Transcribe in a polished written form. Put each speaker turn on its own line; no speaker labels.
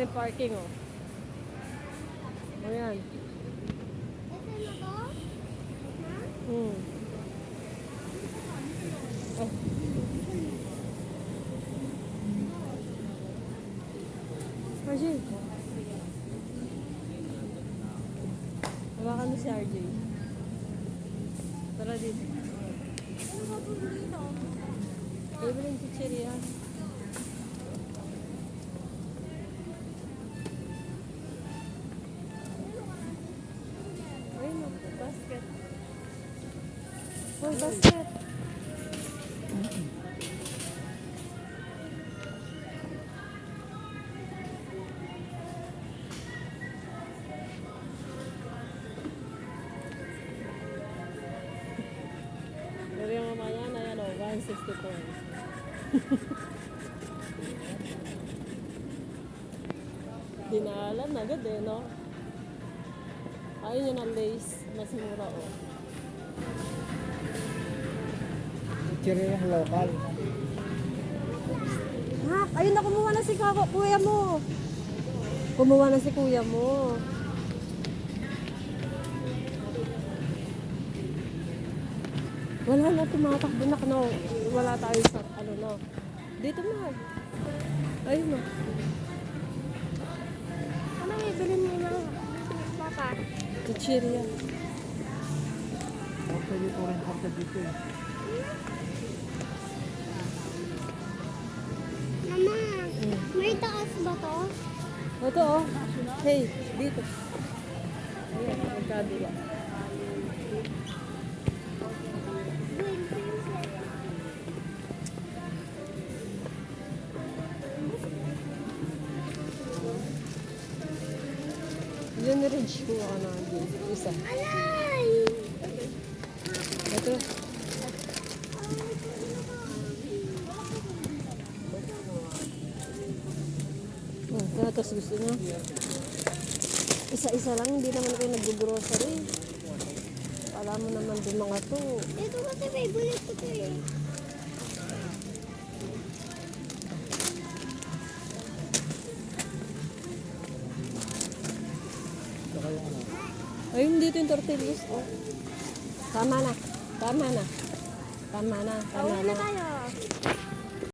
may parking, oh. Ayan. Hmm. Oh. RJ. Hawakan mo si RJ. Tara dito. Evelyn Chicheria. Ayun o, basket. Oh, basket. Pero yung mamaya na yan o, 164. Dinalan agad eh, no? Ayun yun ang lace. Mas mura o.
Chicheria yung local.
Ha? Ayun na, kumuha na si kuya mo. Kumuha na si kuya mo. Wala na, tumatakbo na. No? Wala tayo sa, ano no. Dito na. Ayun na.
Ano may bilhin mo na? Papa.
Chicheria.
Pwede po rin karta dito eh.
Mama, may taas ba to?
Ito oh. Hey, dito. Ayan, magkabila. Yan na rin siya ka na dito. Isa.
Alay!
Ito. Oh, tapos gusto niya. Isa-isa lang, hindi naman kayo nag-grocery. Alam mo naman yung mga to.
Ito kasi may bulit ito eh.
Saka yung ano.
Ayun, dito yung tortillas. Oh. Tama na. Tama na. Tama na. Tama
Pauwi
na.
na tayo.